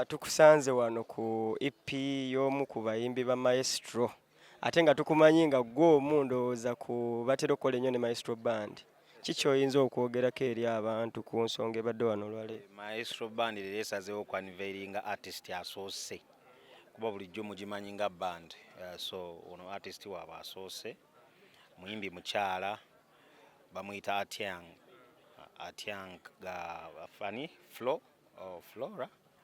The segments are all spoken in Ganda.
Tukusanze wano ku EP y'omu ku bayimbi ba Maestro ate nga tukumanyi nga gwe omu ndowooza ku batera okukola ennyo ne Maestro Band. Kiki oyinza okwogerako eri abantu ku nsonga ebadde wano olwaleero? Maestro Band leero esazeewo okwaniveringa artist asoose kuba bulijjo mugimanyi nga band. So ono artist waabwe asoose muyimbi mukyala bamuyita Atyang Fani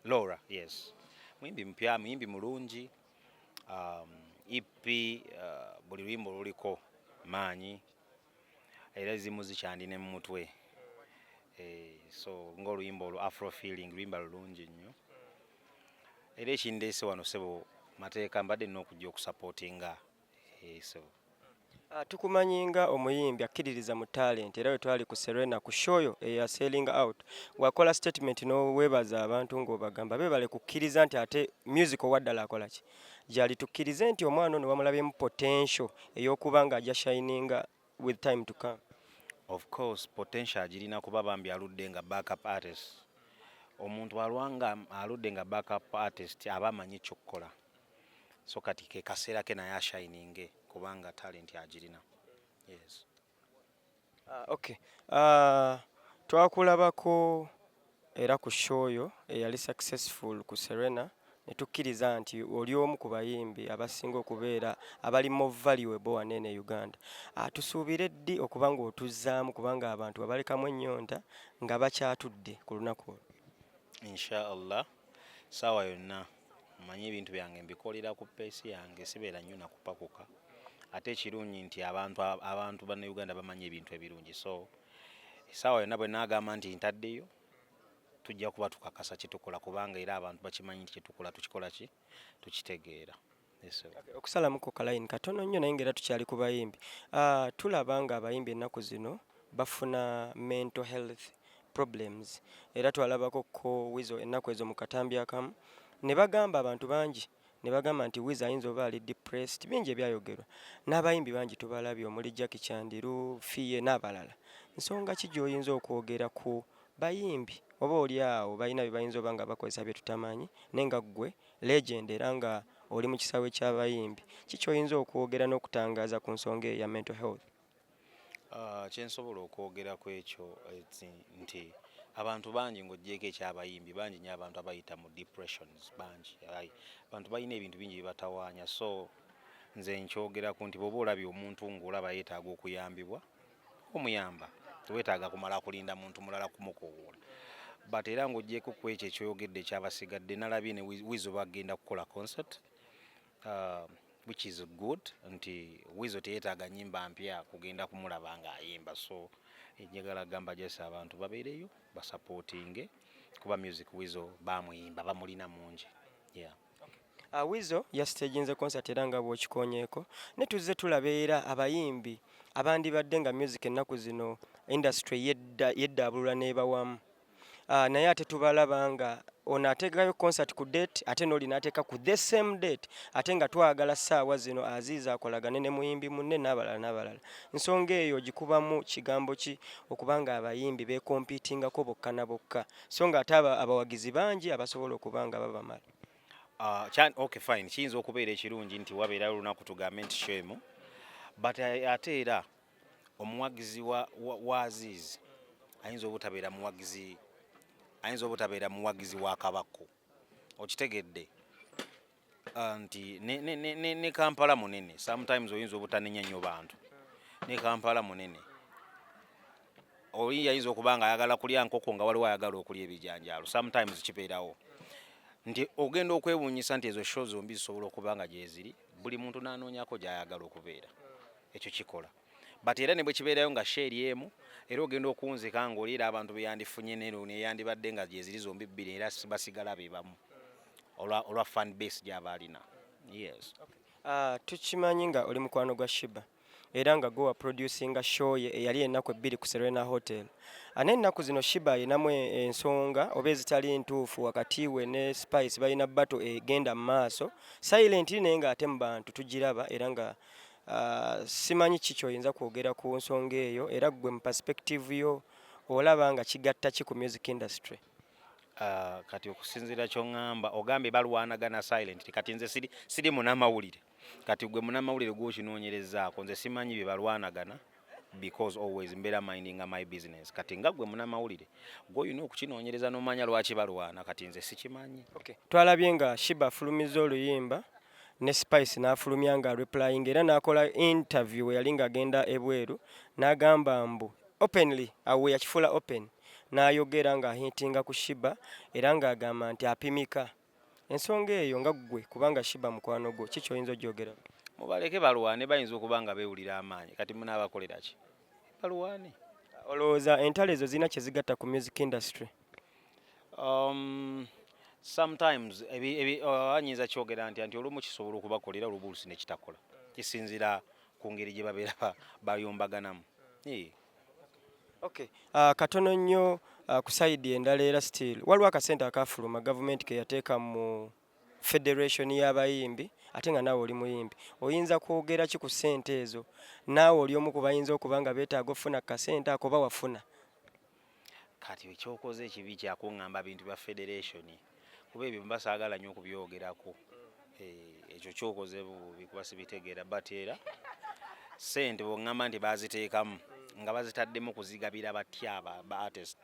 Laura, yes. Muyimbi mpya, muyimbi mulungi. EP buli luyimbo luliko maanyi era ezimu zikyandine mu mutwe. So ng'oluyimba olwo Afro Feeling luyimba lulungi nnyo. Era ekindeese wano sebo mateeka mbadde nina okujja okusapootinga. So Tukumanyi nga omuyimbi akkiririza mu talent era bwe twali ku Serena ku show eya Selling Out wakola statement n'oweebaza abantu ng'obagamba beebale kukkiriza nti ate music owaddala akola ki gyali tukkirize nti omwana ono bamulabyemu potential ey'okuba ng'ajja shininga with time to come. of course potential agirina kuba bambi aludde nga backup artist. Omuntu alwanga aludde nga backup artist aba amanyi kyokkola. So kati ke kaseera ke naye ashininge kubanga talent agirina. Yes. Okay. Twakulabako era ku show yo eyali successful ku Serena ne tukkiriza nti oli omu ku bayimbi abasinga okubeera abali mu valuable wanene Uganda. Tusuubire ddi okuba ng'otuzzaamu kubanga abantu babalekamu ennyonta nga bakyatudde ku lunaku olwo? Inshallah sawa yonna mmanyi ebintu byange mbikolera ku peesi yange sibeera nnyo nakupakuka ate ekirungi nti abantu banna Uganda bamanyi ebintu ebirungi. So sawa yonna bwe naagamba nti ntaddeyo tujja kuba tukakasa kitukola kubanga era abantu bakimanyi nti kyetukola tukikola ki tukitegeera. Yes, okusalamuko kalayini katono nnyo naye ngaera tukyali ku bayimbi. Tulaba nga abayimbi ennaku zino bafuna mental health problems era twalabako ko Wizo ennaku ezo mu katambi akamu ne bagamba abantu bangi ne bagamba nti Wizo ayinza oba ali depressed, bingi ebyayogerwa n'abayimbi bangi tubalabye omuli Jackie Chandiru, Fiye n'abalala. Nsonga ki gy'oyinza okwogera ku bayimbi oba oli awo balina bye bayinza oba nga bakozesa bye tutamanyi naye nga ggwe legend era nga oli mu kisaawe ky'abayimbi, kiki oyinza okwogera n'okutangaaza ku nsonga eya mental health? Kyensobola okwogera ku ekyo nti abantu bangi ng'oggyeko ekyabayimbi bangi nnyo abantu abayita mu depressions bangi. Abantu balina ebintu bingi bibatawaanya. So nze nkyogeraku nti bw'oba olabye omuntu ng'olaba yeetaaga okuyambibwa omuyamba, teweetaaga kumala kulinda muntu mulala kumukoowoola. But era ng'oggyeko ku ekyo ekyoyogedde ekyabasigadde nalabye ne Wizo bagenda kukola concert which is good nti Wizo teyeetaaga nnyimba mpya kugenda kumulaba ng'ayimba. So njagala gamba jese abantu babeereyo basapootinge kuba music Wizo bamuyimba bamulina mungi. Yeah. Wizo yastaginze concert era nga bw'okikonyeeko ne tuzze tulaba era abayimbi abandibadde nga music ennaku zino industry yeddaabulula n'ebawamu. Naye ate tubalaba nga ono ateekayo concert ku date ate n'oli n'ateeka ku the same date ate nga twagala ssaawa zino Aziza akolagane ne muyimbi munne n'abalala. Nsonga eyo gikubamu kigambo ki okuba nga abayimbi beekompiitingako bokka na bokka so nga ate abawagizi bangi abasobola okuba nga babamala? Okay fine, kiyinza okubeera ekirungi nti wabeerayo olunaku tugambe nti shemu, but ate era omuwagizi wa Azizi ayinza obutabeera muwagizi wa Kabako. Okitegedde nti ne Kampala munene sometimes oyinza obutanenya nnyo bantu. Ne Kampala munene oli yayinza okuba nga ayagala kulya nkoko nga waliwo ayagala okulya ebijanjaalo. Sometimes kibeerawo nti ogenda okwewuunyisa nti ezo show zombi zisobola okuba nga gyeziri buli muntu n'anoonyako gy'ayagala okubeera. Ekyo kikola. But era ne bwe kibeerayo nga sheeri emu era ogenda okuwunzika ng'oli era abantu beyandifunye neyandibadde nga gyeziri zombi bbiri era basigala be bamu olwa fan base gy'aba alina. Yes. Tukimanyi nga oli mukwano gwa Shiba era nga gwe waproducinga show ye eyali ennaku ebbiri ku Serena Hotel. N'ennaku zino Shiba ayinamu ensonga oba ezitali ntuufu wakati we ne Spice balina battle egenda mu maaso silent naye ng'ate mu bantu tugiraba era nga simanyi kiki oyinza kwogera ku nsonga eyo era ggwe mu perspective yo olaba nga kigatta ki ku music industry? kati okusinziira ky'oŋŋamba ogambye balwanagana silent kati nze siri munamawulire kati gwe munamawulire gw'okinoonyerezaako nze simanyi bye balwanagana because always mbeera mindinga my business kati nga gwe munamawulire gw'olina okukinoonyereza n'omanya lwaki balwana kati nze sikimanyi. Twalabye nga Shiba afulumizza oluyimba ne Spice n'afulumya nga replying era n'akola interview we yali ng'agenda ebweru n'agamba mbu openly awe yakifuula open n'ayogera ng'ahintinga ku Shiba era ng'agamba nti apimika. Ensonga eyo nga ggwe kubanga Shiba mukwano gwo ki ky'oyinza ogyogera? Mubaleke balwane bayinza okuba nga beewulira amaanyi kati munaabakolera ki balwane. Olowooza entalo ezo zirina kye zigatta ku music industry? Sometimes anyinza kyogera nti olumu kisobola okubakolera olubuusi ne kitakola kisinzira ku ngeri gye babeera bayombaganamu. Okay. Katono nnyo ku sayidi endala era still waliwo akasente akafuluma gavumenti ke yateeka mu federation y'abayimbi ate nga naawe oli muyimbi oyinza kwogera ki ku ssente ezo naawe oli omu ku bayinza okuba nga beetaaga ofuna kasente ako ba wafuna? Kati ekyokoze ekibi kyakuŋŋamba bintu bya federation kuba ebyo mbasaagala nnyo okubyogerako ekyo kyokoze bubi kuba sibitegeera but era ssente bw'oŋŋamba nti baaziteekamu nga bazitaddemu kuzigabira batya ba artist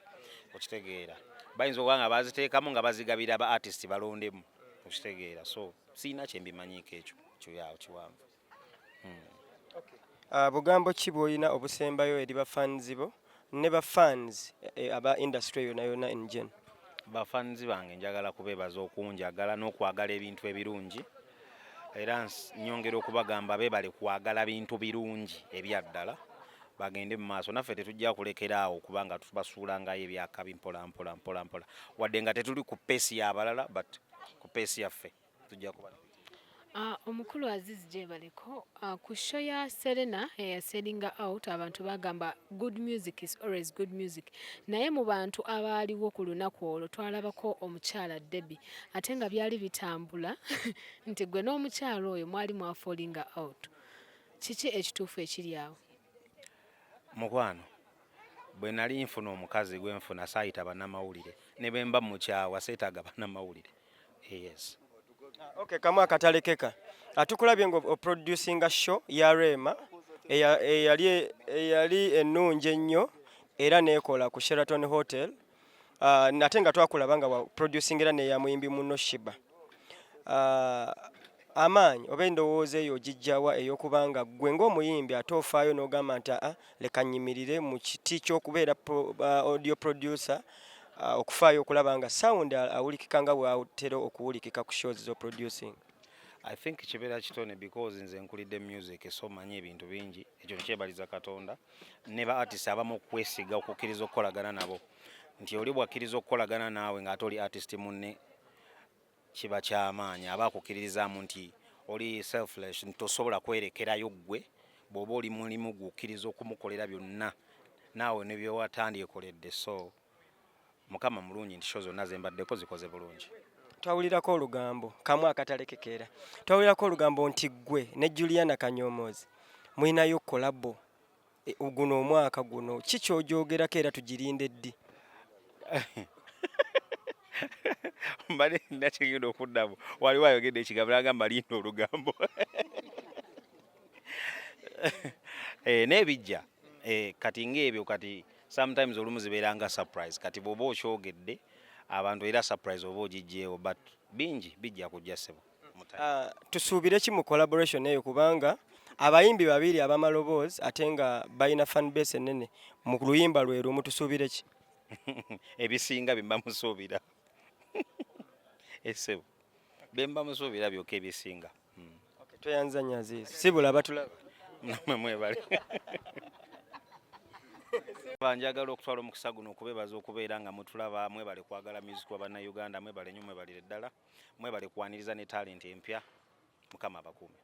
okitegeera bayinza okuba nga baziteekamu nga bazigabira ba artist balondemu okitegeera so siina kyembimanyiiko ekyo kyoyawo kiwanvu. Bugambo ki bw'olina obusembayo eri bafans bo ne bafans aba industry yonna yonna enjen? Bafans bange njagala kubeebaza okunjagala n'okwagala ebintu ebirungi era nyongera okubagamba beebale kwagala bintu birungi ebyaddala bagende mu maaso naffe tetujja kulekeraawo kubanga tubasuulangayo ebyakabi mpola wadde nga tetuli ku peesi y'abalala but ku peesi yaffe tujja kuba. Omukulu Aziz Gyebaleko ku show ya Serena eyaselinga out abantu bagamba good music is always good music naye mu bantu abaaliwo ku lunaku olwo twalabako omukyala Debbie ate nga byali bitambula nti gwe n'omukyala oyo mwali mwafolinga out kiki ekituufu ekiri awo? Mukwano bwe nali nfuna omukazi gwe nfuna saayita bannamawulire ne bwe mba mukyawa seetaaga bannamawulire. Yes. Okay, kamu akatalekeka atukulabye nga oproducinga show ya Rema eyali ennungi ennyo era neekola ku Sheraton Hotel nate nga twakulaba nga waproducing era neya muyimbi muno Shiba. Amaanyi oba endowooza eyo ogijjawa ey'okubanga ggwe ng'omuyimbi ate ofaayo n'ogamba nti leka nyimirire mu kiti ky'okubeera audio producer okufaayo okulaba nga sound awulikika nga bw'atera okuwulikika ku shows zo producing? I think kibeera kitone because nze nkulidde music so manyi ebintu bingi ekyo nkyebaliza Katonda ne ba artist abamu okwesiga okukkiriza okukolagana nabo nti oli bwakkiriza okukolagana naawe ng'ate oli artist munne kiba kyamaanyi aba akukkiririzaamu nti oli selfless nti tosobola kwerekerayo ggwe bw'oba oli mulimu gukkiriza okumukolera byonna naawe ne byewatandyekoledde so Mukama mulungi nti show zonna zembaddeko zikoze bulungi. Twawulirako olugambo kamu akatalekekera twawulirako olugambo nti ggwe ne Juliana Kanyomozi mulinayo kolabo guno omwaka guno ki ky'ogyogerako era tugirinde ddi? Mbale nakigenda okuddamu waliwo ayogedde ekigambo n'agamba linda olugambo n'ebijja kati ng'ebyo kati sometimes olumu zibeera nga surprise kati bw'oba okyogedde abantu era surprise oba ogijjeewo but bingi bijja kujja ssebo. Tusuubire ki mu collaboration eyo kubanga abayimbi babiri abamaloboozi ate nga balina fan base ennene mu luyimba lwe lumu tusuubire ki? Ebisinga bye mba musuubira essebo bye mba musuubira byokka ebisinga. Tweyanzanya Aziz si bulaba tulaba namwe mwebale njagala okutwala omukisa guno okubeebaza okubeera nga mutulaba mwebale kwagala music wa bannayuganda mwebale nnyo mwebalire ddala mwebale kwaniriza ne talent empya Mukama abakuume.